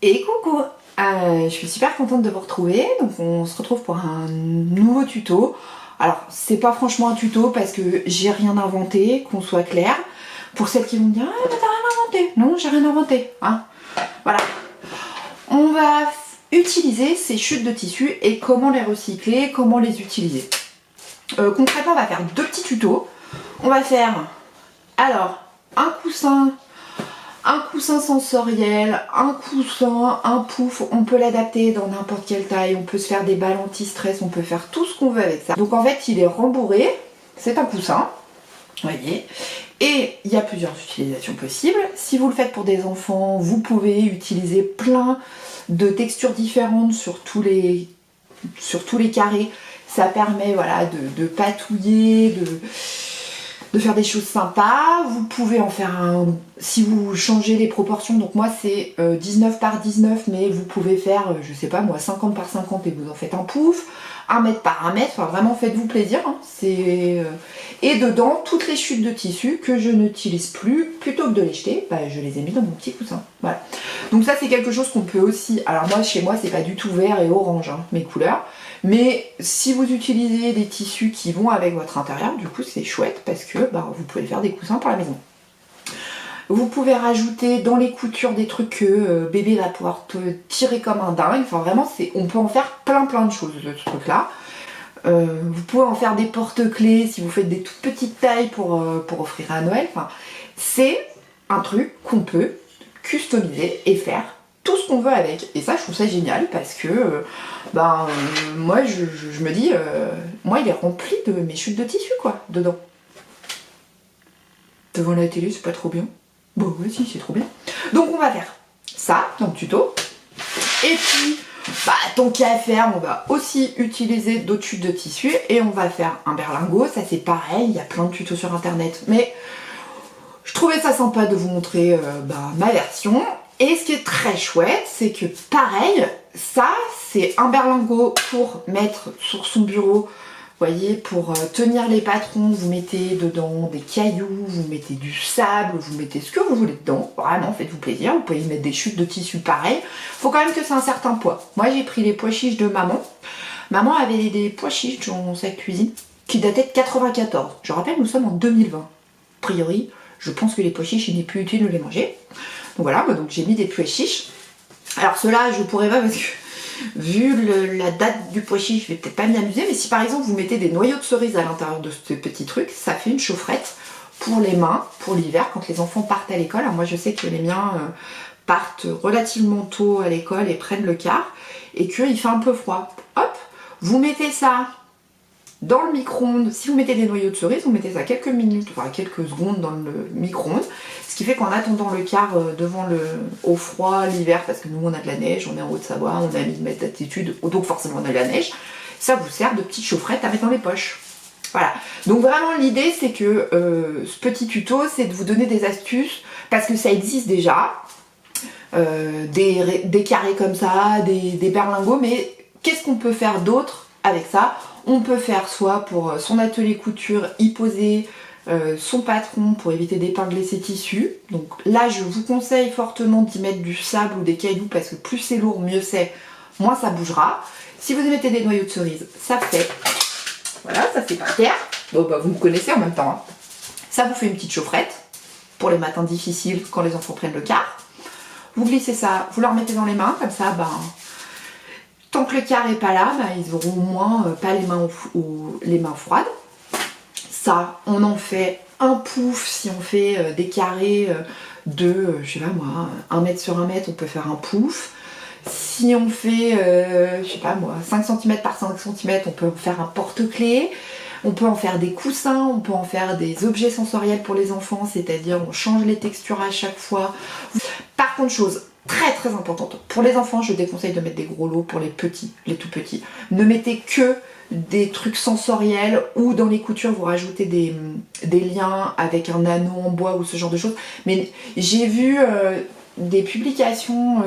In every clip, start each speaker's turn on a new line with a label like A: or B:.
A: Et coucou, je suis super contente de vous retrouver. Donc on se retrouve pour un nouveau tuto. Alors c'est pas franchement un tuto parce que j'ai rien inventé, qu'on soit clair. Pour celles qui vont me dire ah mais t'as rien inventé. Non, j'ai rien inventé, hein. Voilà. On va utiliser ces chutes de tissu et comment les recycler, comment les utiliser. Concrètement on va faire deux petits tutos. On va faire alors un coussin sensoriel, un coussin, un pouf, on peut l'adapter dans n'importe quelle taille, on peut se faire des balles anti-stress, on peut faire tout ce qu'on veut avec ça. Donc en fait il est rembourré, c'est un coussin, vous voyez, et il y a plusieurs utilisations possibles. Si vous le faites pour des enfants, vous pouvez utiliser plein de textures différentes sur tous les carrés. Ça permet voilà, de patouiller, de faire des choses sympas. Vous pouvez en faire un, si vous changez les proportions, donc moi c'est 19 par 19, mais vous pouvez faire, je sais pas moi, 50 par 50 et vous en faites un pouf, 1 mètre par 1 mètre, enfin vraiment faites-vous plaisir, hein. Et dedans, toutes les chutes de tissu que je n'utilise plus, plutôt que de les jeter, bah, je les ai mis dans mon petit coussin, voilà. Donc ça c'est quelque chose qu'on peut aussi, alors moi chez moi c'est pas du tout vert et orange, hein, mes couleurs, mais si vous utilisez des tissus qui vont avec votre intérieur, du coup c'est chouette parce que bah, vous pouvez faire des coussins pour la maison. Vous pouvez rajouter dans les coutures des trucs que bébé va pouvoir te tirer comme un dingue. Enfin vraiment, on peut en faire plein de choses de ce truc là. Vous pouvez en faire des porte-clés si vous faites des toutes petites tailles pour offrir à Noël. Enfin, c'est un truc qu'on peut customiser et faire tout ce qu'on veut avec. Et ça je trouve ça génial parce que moi je me dis moi il est rempli de mes chutes de tissu quoi dedans. Devant la télé c'est pas trop bien. Bon ouais si c'est trop bien. Donc on va faire ça dans le tuto. Et puis tant qu'à faire on va aussi utiliser d'autres chutes de tissu et on va faire un berlingot. Ça c'est pareil, il y a plein de tutos sur internet, mais je trouvais ça sympa de vous montrer ma version. Et ce qui est très chouette, c'est que pareil, ça c'est un berlingot pour mettre sur son bureau. Vous voyez, pour tenir les patrons, vous mettez dedans des cailloux, vous mettez du sable, vous mettez ce que vous voulez dedans. Vraiment, faites-vous plaisir. Vous pouvez y mettre des chutes de tissu pareil. Faut quand même que c'est un certain poids. Moi, j'ai pris les pois chiches de maman. Maman avait des pois chiches dans sa cuisine qui dataient de 94. Je rappelle, nous sommes en 2020. A priori, je pense que les pois chiches, il n'est plus utile de les manger. Donc voilà, donc j'ai mis des pois chiches. Alors ceux-là, je pourrais pas parce que vu la date du pois chiche, je vais peut-être pas m'y amuser, mais si par exemple vous mettez des noyaux de cerise à l'intérieur de ce petit truc, ça fait une chaufferette pour les mains, pour l'hiver, quand les enfants partent à l'école. Alors moi je sais que les miens partent relativement tôt à l'école et prennent le car, et qu'il fait un peu froid. Hop, vous mettez ça dans le micro-ondes. Si vous mettez des noyaux de cerise, vous mettez ça quelques minutes, enfin quelques secondes dans le micro-ondes. Ce qui fait qu'en attendant le car au froid l'hiver, parce que nous on a de la neige, on est en Haute-Savoie, on a 1000 mètres d'altitude, donc forcément on a de la neige, ça vous sert de petite chaufferette à mettre dans les poches. Voilà. Donc vraiment l'idée c'est que ce petit tuto c'est de vous donner des astuces, parce que ça existe déjà, des carrés comme ça, des berlingots, mais qu'est-ce qu'on peut faire d'autre avec ça? On peut faire soit pour son atelier couture, y poser son patron pour éviter d'épingler ses tissus. Donc là je vous conseille fortement d'y mettre du sable ou des cailloux parce que plus c'est lourd, mieux c'est, moins ça bougera. Si vous y mettez des noyaux de cerise, ça fait, voilà, ça c'est par terre. Bon vous me connaissez en même temps, hein. Ça vous fait une petite chaufferette pour les matins difficiles quand les enfants prennent le car. Vous glissez ça, vous leur mettez dans les mains, comme ça tant que le car n'est pas là, ils auront au moins pas les mains froides. Ça, on en fait un pouf si on fait des carrés de, je sais pas moi, 1 mètre sur 1 mètre, on peut faire un pouf. Si on fait, je sais pas moi, 5 cm par 5 cm, on peut faire un porte-clés. On peut en faire des coussins, on peut en faire des objets sensoriels pour les enfants, c'est-à-dire on change les textures à chaque fois. Par contre, chose très importante, pour les enfants, je déconseille de mettre des gros lots. Pour les petits, les tout petits, ne mettez que des trucs sensoriels, ou dans les coutures vous rajoutez des liens avec un anneau en bois ou ce genre de choses. Mais j'ai vu des publications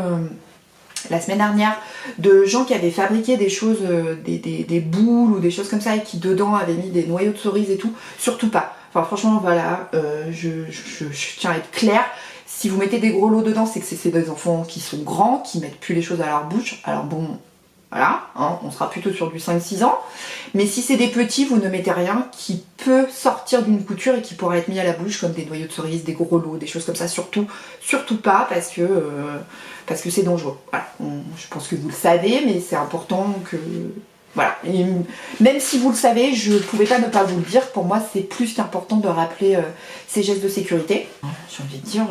A: la semaine dernière de gens qui avaient fabriqué des choses, des boules ou des choses comme ça, et qui dedans avaient mis des noyaux de cerise et tout. Surtout pas. Enfin franchement voilà, je tiens à être claire. Si vous mettez des gros lots dedans, c'est que c'est des enfants qui sont grands, qui mettent plus les choses à leur bouche. Alors bon, voilà, hein, on sera plutôt sur du 5-6 ans. Mais si c'est des petits, vous ne mettez rien qui peut sortir d'une couture et qui pourrait être mis à la bouche, comme des noyaux de cerise, des gros lots, des choses comme ça. Surtout pas, parce que c'est dangereux. Voilà, je pense que vous le savez, mais c'est important que... Voilà, et même si vous le savez, je ne pouvais pas ne pas vous le dire. Pour moi, c'est plus qu'important de rappeler ces gestes de sécurité. J'ai envie de dire...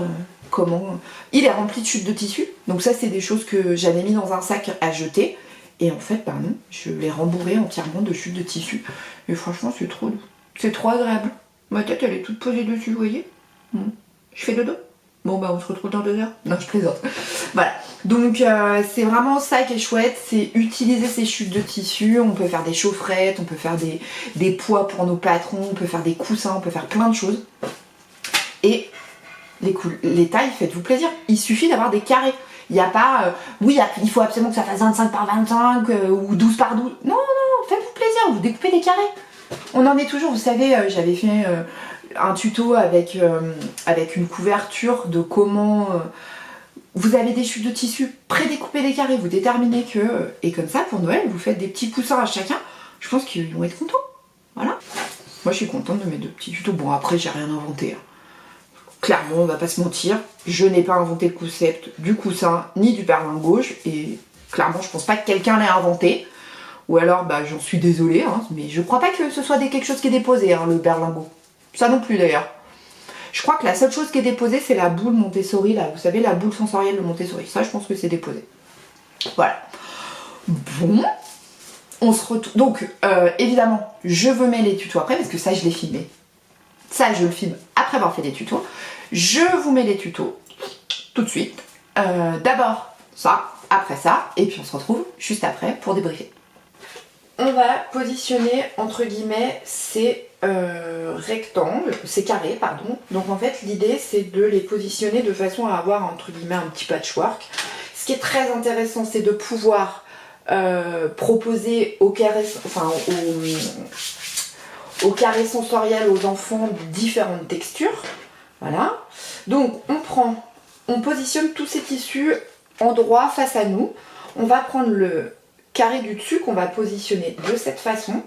A: comment... Il est rempli de chutes de tissu. Donc ça, c'est des choses que j'avais mis dans un sac à jeter. Et en fait, non, je l'ai rembourré entièrement de chutes de tissu. Et franchement, c'est trop doux. C'est trop agréable. Ma tête, elle est toute posée dessus, vous voyez. Je fais dodo. Bon, bah, on se retrouve dans 2 heures. Non, je plaisante. Voilà. Donc, c'est vraiment ça qui est chouette. C'est utiliser ces chutes de tissu. On peut faire des chaufferettes, on peut faire des poids pour nos patrons, on peut faire des coussins, on peut faire plein de choses. Et les tailles, faites-vous plaisir. Il suffit d'avoir des carrés. Il n'y a pas, oui, il faut absolument que ça fasse 25 par 25 ou 12 par 12. Non, faites-vous plaisir, vous découpez des carrés. On en est toujours, vous savez, j'avais fait un tuto avec une couverture de comment vous avez des chutes de tissu pré-découpées des carrés, vous déterminez que, et comme ça, pour Noël, vous faites des petits coussins à chacun. Je pense qu'ils vont être contents. Voilà. Moi, je suis contente de mes 2 petits tutos. Bon, après, j'ai rien inventé. Clairement, on va pas se mentir, je n'ai pas inventé le concept du coussin ni du berlingot et clairement je pense pas que quelqu'un l'ait inventé. Ou alors bah j'en suis désolée, hein, mais je crois pas que ce soit quelque chose qui est déposé, hein, le berlingot. Ça non plus d'ailleurs. Je crois que la seule chose qui est déposée c'est la boule Montessori, là, vous savez, la boule sensorielle de Montessori. Ça je pense que c'est déposé. Voilà. Bon, on se retrouve. Donc évidemment, je vous mets les tutos après parce que ça je l'ai filmé. Ça je le filme après avoir fait les tutos. Je vous mets les tutos tout de suite. D'abord ça, après ça, et puis on se retrouve juste après pour débriefer. On va positionner entre guillemets ces rectangles, ces carrés, pardon. Donc en fait l'idée c'est de les positionner de façon à avoir entre guillemets un petit patchwork. Ce qui est très intéressant c'est de pouvoir proposer au carré sensoriel aux enfants différentes textures. Voilà. Donc on positionne tous ces tissus en droit face à nous. On va prendre le carré du dessus qu'on va positionner de cette façon.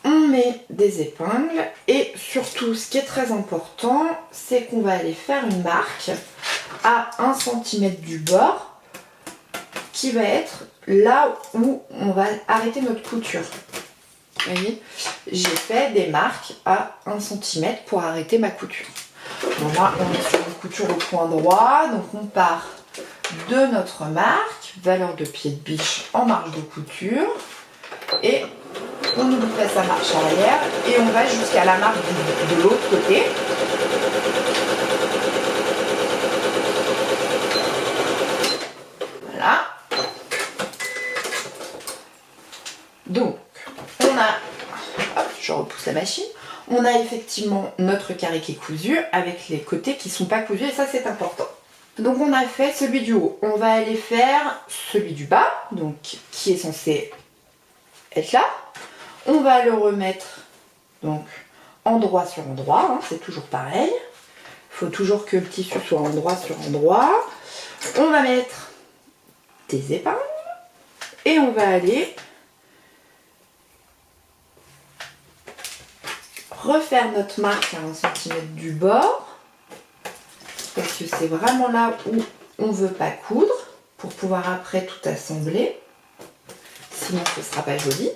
A: On met des épingles et surtout ce qui est très important, c'est qu'on va aller faire une marque à 1 cm du bord qui va être là où on va arrêter notre couture. Vous voyez, j'ai fait des marques à 1 cm pour arrêter ma couture. Bon, là, on est sur une couture au point droit, donc on part de notre marque, valeur de pied de biche en marge de couture, et on n'oublie pas sa marche arrière, et on va jusqu'à la marque de l'autre côté. Voilà. Donc, on a, hop, je repousse la machine, on a effectivement notre carré qui est cousu avec les côtés qui ne sont pas cousus et ça c'est important. Donc on a fait celui du haut, on va aller faire celui du bas, donc qui est censé être là. On va le remettre donc endroit sur endroit, hein, c'est toujours pareil. Il faut toujours que le tissu soit endroit sur endroit. On va mettre des épingles et on va aller refaire notre marque à 1 cm du bord parce que c'est vraiment là où on ne veut pas coudre pour pouvoir après tout assembler, sinon ce ne sera pas joli.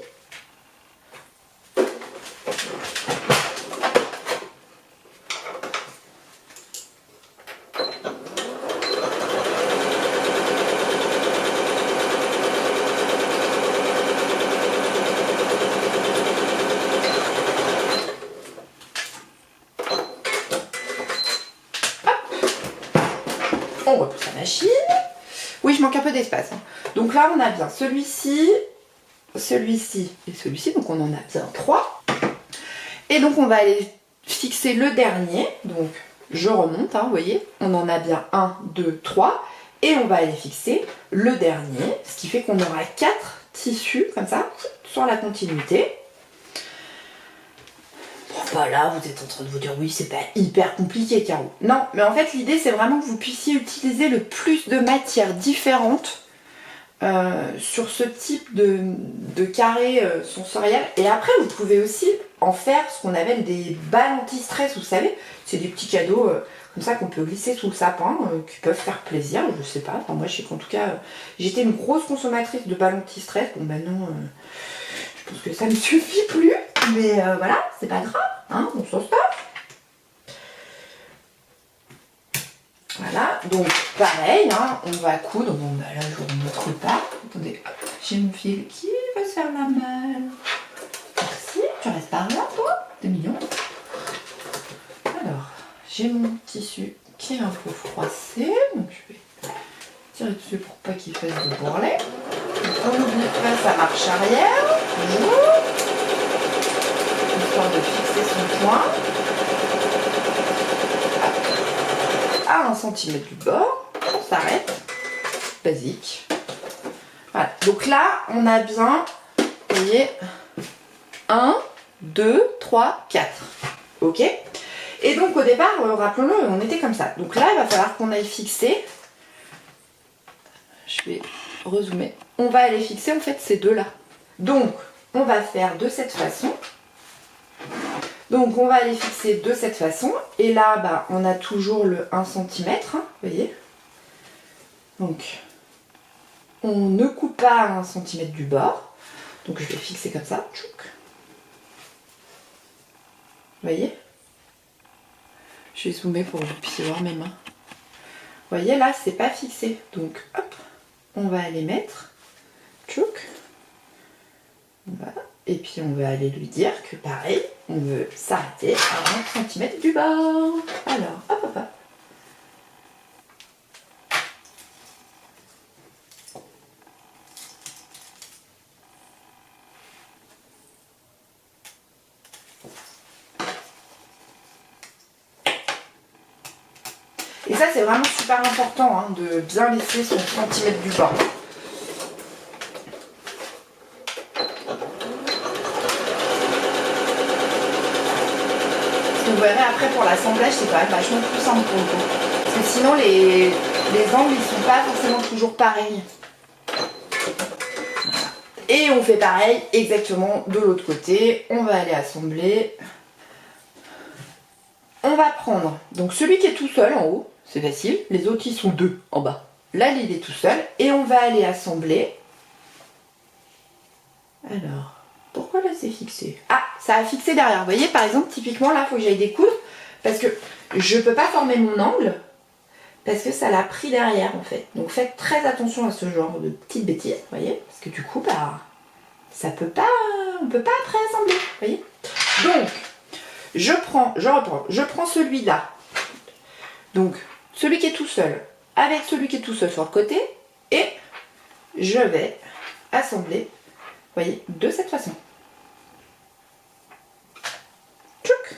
A: On repousse la machine. Oui, je manque un peu d'espace. Hein. Donc là, on a bien celui-ci et celui-ci. Donc on en a bien 3. Et donc on va aller fixer le dernier. Donc je remonte, hein, vous voyez. On en a bien 1, 2, 3. Et on va aller fixer le dernier. Ce qui fait qu'on aura 4 tissus comme ça sur la continuité. Bon, pas là, vous êtes en train de vous dire oui, c'est pas hyper compliqué, Caro. Non, mais en fait, l'idée, c'est vraiment que vous puissiez utiliser le plus de matières différentes sur ce type de carré sensoriel. Et après, vous pouvez aussi en faire ce qu'on appelle des balles anti-stress, vous savez. C'est des petits cadeaux comme ça qu'on peut glisser sous le sapin, qui peuvent faire plaisir, je sais pas. Enfin, moi, je sais qu'en tout cas, j'étais une grosse consommatrice de balles anti-stress. Bon, maintenant, je pense que ça ne me suffit plus. Mais voilà, c'est pas grave, hein, on s'en sort. Voilà, donc pareil, hein, on va coudre. Bon, bah là, je vous montre pas. Attendez, hop, j'ai mon fil qui va se faire la malle. Merci, tu restes par là, toi. T'es mignon. Alors, j'ai mon tissu qui est un peu froissé. Donc, je vais tirer dessus pour pas qu'il fasse de bourrelet. On n'oublie pas sa marche arrière. Histoire de fixer son point. À 1 cm du bord, on s'arrête, basique. Voilà, donc là, on a bien, vous voyez, 1, 2, 3, 4. Ok? Et donc au départ, rappelons-le, on était comme ça. Donc là, il va falloir qu'on aille fixer. Je vais rezoomer. On va aller fixer en fait ces deux-là. Donc, on va faire de cette façon. Donc on va aller fixer de cette façon. Et là, bah, on a toujours le 1 cm, hein, vous voyez. Donc, on ne coupe pas à 1 cm du bord. Donc je vais fixer comme ça. Tchouk. Vous voyez? Je vais zoomer pour que vous puissiez voir mes mains. Vous voyez, là, c'est pas fixé. Donc, hop, on va aller mettre. Tchouk. Voilà. Et puis on va aller lui dire que pareil, on veut s'arrêter à 20 cm du bord. Alors, hop, hop, hop. Et ça, c'est vraiment super important, hein, de bien laisser son centimètre du bord. Vous verrez après pour l'assemblage, c'est quand même vachement plus simple pour le coup. Parce que sinon les angles ils sont pas forcément toujours pareils. Voilà. Et on fait pareil exactement de l'autre côté. On va aller assembler. On va prendre donc celui qui est tout seul en haut, c'est facile. Les autres ils sont deux en bas. Là il est tout seul. Et on va aller assembler. Alors. Pourquoi là c'est fixé? Ah, ça a fixé derrière. Vous voyez, par exemple, typiquement là, il faut que j'aille découdre parce que je ne peux pas former mon angle parce que ça l'a pris derrière en fait. Donc faites très attention à ce genre de petites bêtises, vous voyez, parce que du coup, bah, ça peut pas, on peut pas après assembler, vous voyez. Donc, je reprends celui-là. Donc, celui qui est tout seul avec celui qui est tout seul sur le côté et je vais assembler. Vous voyez, de cette façon. Tchouk.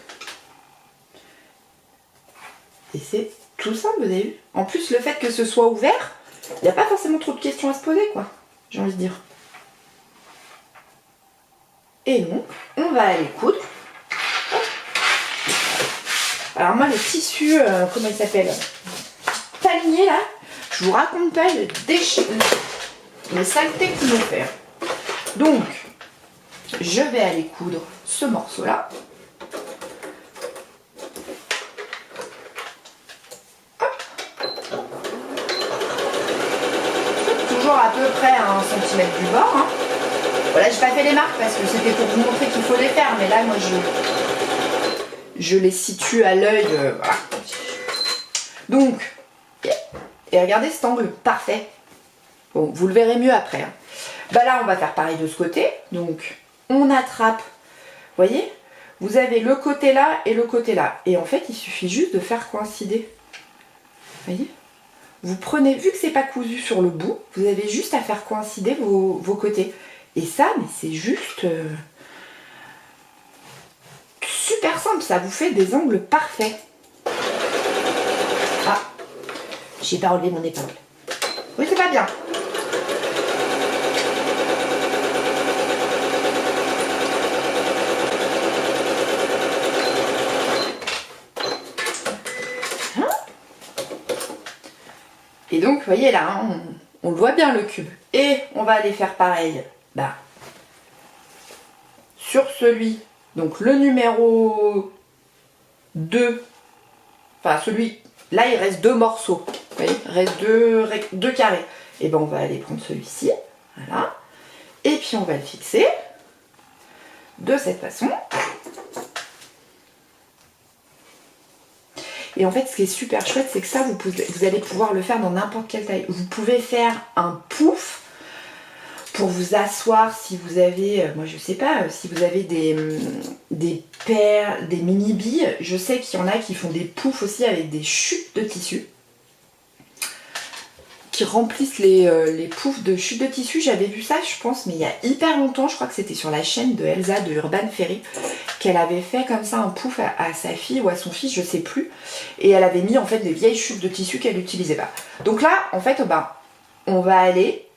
A: Et c'est tout simple, vous avez vu. En plus, le fait que ce soit ouvert, il n'y a pas forcément trop de questions à se poser, quoi. J'ai envie de dire. Et donc, on va aller coudre. Hop. Alors moi, le tissu, comment il s'appelle? Palmier, là, je vous raconte pas les saletés qu'il me fait. Donc, je vais aller coudre ce morceau-là. Toujours à peu près à 1 cm du bord. Hein. Voilà, j'ai pas fait les marques parce que c'était pour vous montrer qu'il faut les faire. Mais là, moi, je les situe à l'œil. Voilà. Donc, et regardez cet angle, parfait. Bon, vous le verrez mieux après. Hein. Bah là, on va faire pareil de ce côté. Donc, on attrape. Vous voyez? Vous avez le côté là et le côté là. Et en fait, il suffit juste de faire coïncider. Vous voyez? Vous prenez, vu que c'est pas cousu sur le bout, vous avez juste à faire coïncider vos côtés. Et ça, mais c'est juste super simple. Ça vous fait des angles parfaits. Ah, j'ai pas relevé mon épingle. Oui, c'est pas bien. Et donc, vous voyez là, hein, on le voit bien le cube. Et on va aller faire pareil sur celui, donc le numéro 2, enfin celui, là il reste 2 morceaux, vous voyez, il reste deux carrés. Et ben on va aller prendre celui-ci, voilà, et puis on va le fixer de cette façon. Et en fait, ce qui est super chouette, c'est que ça, vous allez pouvoir le faire dans n'importe quelle taille. Vous pouvez faire un pouf pour vous asseoir si vous avez, moi je sais pas, si vous avez des paires, des mini billes. Je sais qu'il y en a qui font des poufs aussi avec des chutes de tissu, qui remplissent les poufs de chutes de tissu. J'avais vu ça, je pense, mais il y a hyper longtemps. Je crois que c'était sur la chaîne de Elsa de Urban Ferry, qu'elle avait fait comme ça un pouf à sa fille ou à son fils, je sais plus. Et elle avait mis en fait des vieilles chutes de tissu qu'elle n'utilisait pas. Donc là, en fait, on va aller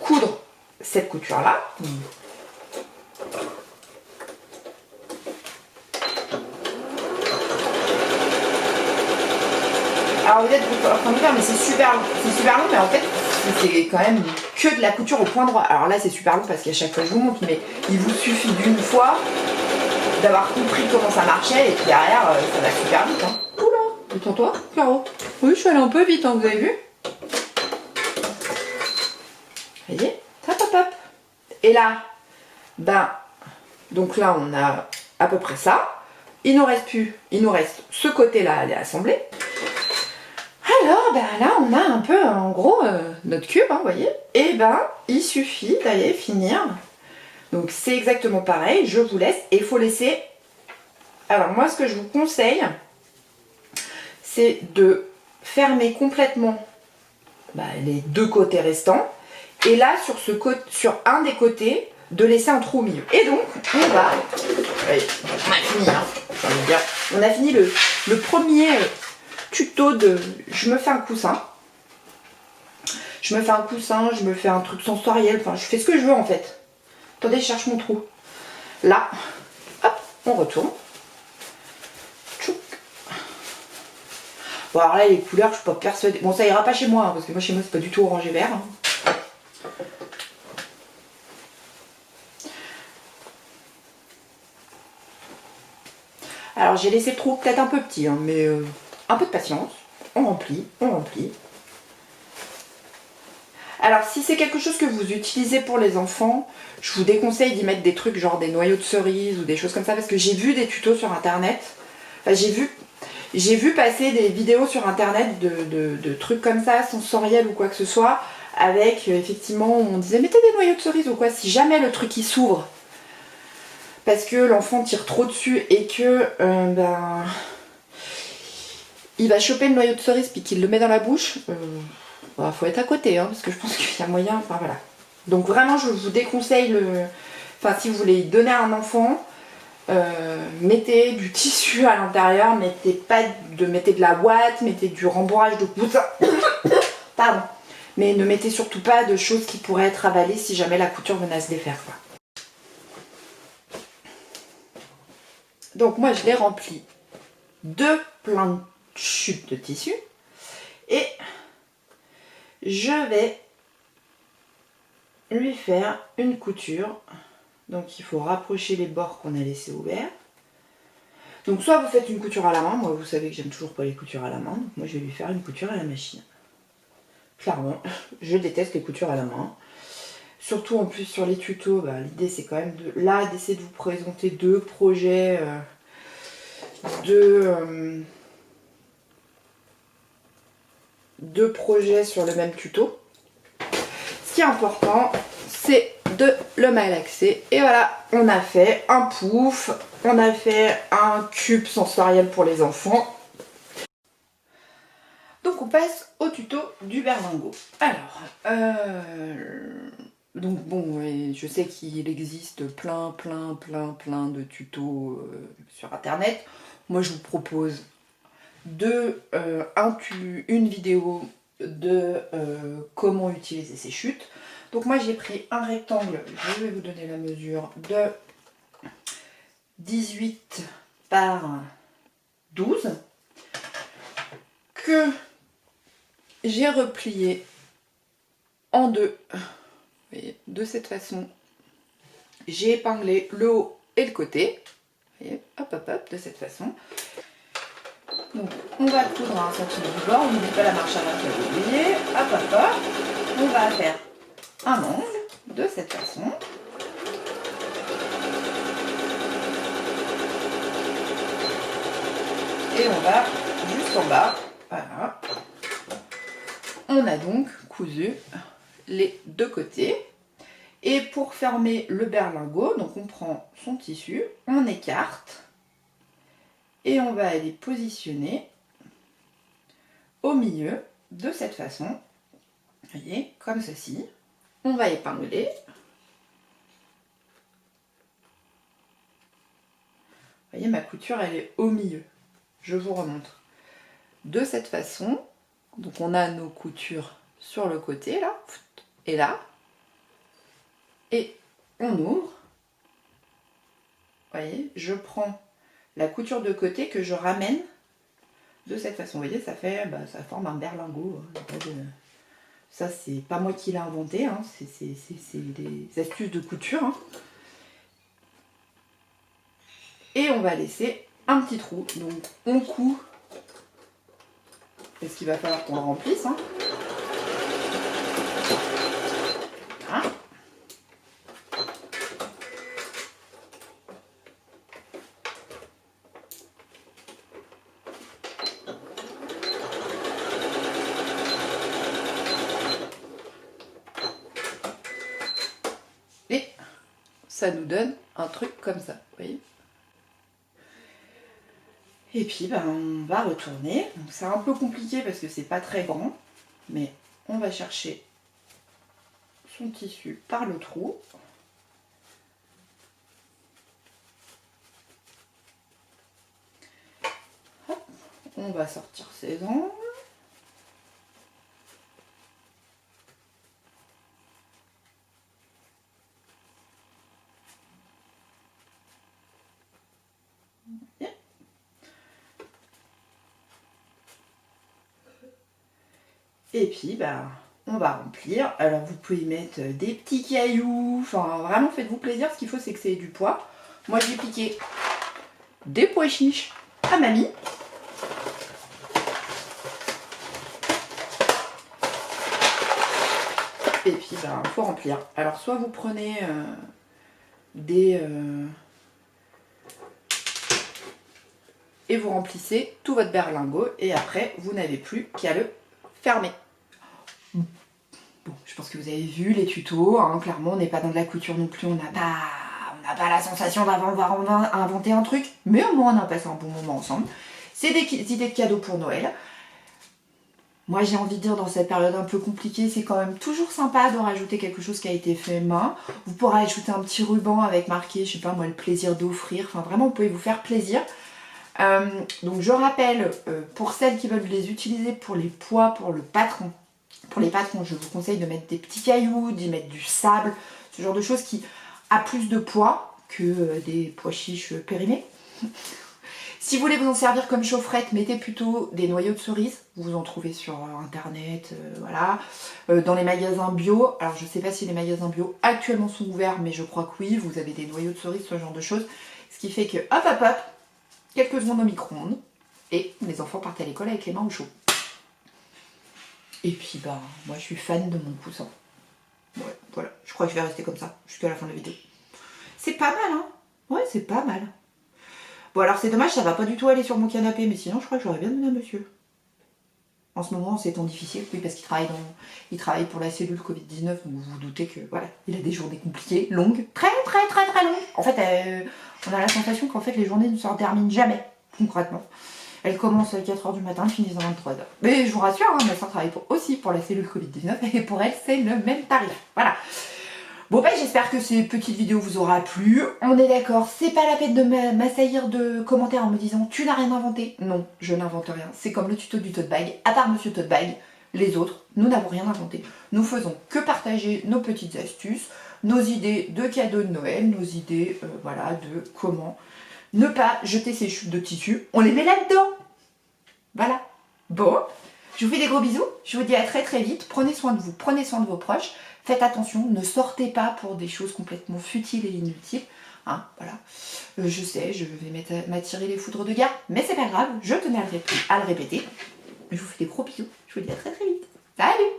A: coudre cette couture là. Alors vous êtes en train de faire, mais c'est super long, mais en fait c'est quand même que de la couture au point droit. Alors là c'est super long parce qu'à chaque fois je vous montre, mais il vous suffit d'une fois d'avoir compris comment ça marchait et puis derrière ça va super vite. Hein. Oula, détends-toi, Caro. Oui, je suis allée un peu vite, hein, vous avez vu? Vous voyez? Hop hop hop. Et là, donc là on a à peu près ça. Il nous reste ce côté-là à aller assembler. Alors là on a un peu en gros notre cube, hein, vous voyez. Et il suffit d'aller finir. Donc c'est exactement pareil, je vous laisse. Et il faut laisser. Alors moi ce que je vous conseille, c'est de fermer complètement les deux côtés restants. Et là sur un des côtés, de laisser un trou au milieu. Et donc on va. Oui, on a fini, hein, j'ai envie de dire. On a fini le premier tuto de je me fais un coussin. Je me fais un truc sensoriel, enfin je fais ce que je veux en fait. Attendez, je cherche mon trou. Là, hop, on retourne. Tchouk. Bon alors là les couleurs, je suis pas persuadée. Bon ça ira pas chez moi, hein, parce que moi chez moi c'est pas du tout orangé vert. Hein. Alors j'ai laissé le trou peut-être un peu petit, hein, mais un peu de patience. On remplit, on remplit. Alors si c'est quelque chose que vous utilisez pour les enfants, je vous déconseille d'y mettre des trucs genre des noyaux de cerise ou des choses comme ça, parce que j'ai vu des tutos sur internet. Enfin, j'ai vu passer des vidéos sur internet de trucs comme ça, sensoriels ou quoi que ce soit, avec effectivement on disait mettez des noyaux de cerise ou quoi, si jamais le truc il s'ouvre parce que l'enfant tire trop dessus et que il va choper le noyau de cerise puis qu'il le met dans la bouche, faut être à côté, hein, parce que je pense qu'il y a moyen, enfin voilà. Donc vraiment je vous déconseille enfin si vous voulez donner à un enfant, mettez du tissu à l'intérieur, mettez de la ouate, mettez du rembourrage de coussin, pardon, mais ne mettez surtout pas de choses qui pourraient être avalées si jamais la couture venait à se défaire, quoi. Donc moi je l'ai rempli de plein de chutes de tissu et je vais lui faire une couture. Donc il faut rapprocher les bords qu'on a laissés ouverts. Donc soit vous faites une couture à la main, moi vous savez que j'aime toujours pas les coutures à la main, donc moi je vais lui faire une couture à la machine. Clairement, je déteste les coutures à la main. Surtout en plus sur les tutos, l'idée c'est quand même d'essayer de vous présenter deux projets, deux projets sur le même tuto. Ce qui est important, c'est de le malaxer. Et voilà, on a fait un pouf, on a fait un cube sensoriel pour les enfants. Donc on passe au tuto du berlingot. Alors, donc bon, je sais qu'il existe plein de tutos sur internet. Moi je vous propose une vidéo de comment utiliser ces chutes. Donc moi j'ai pris un rectangle, je vais vous donner la mesure, de 18 par 12 que j'ai replié en deux. Vous voyez, de cette façon. J'ai épinglé le haut et le côté. Vous voyez, hop, hop, hop, de cette façon. Donc, on va coudre à 1 cm du bord. On n'oublie pas la marche arrière que j'avais oublié. Hop, hop, hop. On va faire un angle de cette façon. Et on va juste en bas. Voilà. On a donc cousu les deux côtés. Et pour fermer le berlingot, donc on prend son tissu, on écarte et on va aller positionner au milieu de cette façon. Vous voyez, comme ceci. On va épingler. Vous voyez, ma couture, elle est au milieu. Je vous remontre. De cette façon, donc on a nos coutures sur le côté, là, et là. Et on ouvre. Vous voyez, je prends la couture de côté que je ramène de cette façon. Vous voyez, ça fait, ça forme un berlingot. Ça, c'est pas moi qui l'ai inventé, hein. C'est des astuces de couture. Hein. Et on va laisser un petit trou. Donc, on coud. Parce qu'il va falloir qu'on le remplisse. Hein. Voilà. Et ça nous donne un truc comme ça, vous voyez. Et puis on va retourner. Donc c'est un peu compliqué parce que c'est pas très grand, mais on va chercher son tissu par le trou. Hop. On va sortir ses angles. Et puis, on va remplir. Alors, vous pouvez mettre des petits cailloux. Enfin, vraiment, faites-vous plaisir. Ce qu'il faut, c'est que c'est du pois. Moi, j'ai piqué des pois chiches à mamie. Et puis, il faut remplir. Alors, soit vous prenez et vous remplissez tout votre berlingot. Et après, vous n'avez plus qu'à le fermer. Bon, je pense que vous avez vu les tutos, hein, clairement on n'est pas dans de la couture non plus, on n'a pas la sensation d'avoir inventé un truc, mais au moins on a passé un bon moment ensemble. C'est des idées de cadeaux pour Noël. Moi j'ai envie de dire, dans cette période un peu compliquée, c'est quand même toujours sympa de rajouter quelque chose qui a été fait main. Vous pourrez ajouter un petit ruban avec marqué, je sais pas moi, le plaisir d'offrir, enfin vraiment vous pouvez vous faire plaisir. Donc je rappelle, pour celles qui veulent les utiliser pour les pois, pour le patron, pour les patrons, je vous conseille de mettre des petits cailloux, d'y mettre du sable, ce genre de choses qui a plus de poids que des pois chiches périmés. Si vous voulez vous en servir comme chaufferette, mettez plutôt des noyaux de cerise. Vous en trouvez sur internet, voilà. Dans les magasins bio, alors je ne sais pas si les magasins bio actuellement sont ouverts, mais je crois que oui, vous avez des noyaux de cerise, ce genre de choses. Ce qui fait que hop hop hop, quelques secondes au micro-ondes, et les enfants partent à l'école avec les mains au chaud. Et puis moi je suis fan de mon coussin. Ouais, voilà, je crois que je vais rester comme ça jusqu'à la fin de la vidéo. C'est pas mal, hein. Ouais, c'est pas mal. Bon alors c'est dommage, ça va pas du tout aller sur mon canapé, mais sinon je crois que j'aurais bien donné à monsieur. En ce moment, c'est temps difficile, oui, parce qu'il travaille pour la cellule Covid-19, donc vous vous doutez que voilà, il a des journées compliquées, longues, très longues. En fait, on a la sensation qu'en fait les journées ne se terminent jamais, concrètement. Elles commencent à 4h du matin, finissent à 23h. Mais je vous rassure, hein, ma soeur travaille aussi pour la cellule Covid-19, et pour elle, c'est le même tarif. Voilà. Bon j'espère que ces petites vidéos vous aura plu. On est d'accord, c'est pas la peine de m'assaillir de commentaires en me disant tu n'as rien inventé. Non, je n'invente rien. C'est comme le tuto du tote bag. À part Monsieur Tote Bag, les autres, nous n'avons rien inventé. Nous faisons que partager nos petites astuces, nos idées de cadeaux de Noël, nos idées voilà, de comment ne pas jeter ces chutes de tissu. On les met là-dedans. Voilà. Bon. Je vous fais des gros bisous. Je vous dis à très très vite. Prenez soin de vous, prenez soin de vos proches. Faites attention, ne sortez pas pour des choses complètement futiles et inutiles. Hein, voilà. Je sais, je vais m'attirer les foudres de guerre, mais c'est pas grave, je tenais à le répéter. Je vous fais des gros bisous. Je vous dis à très très vite. Salut!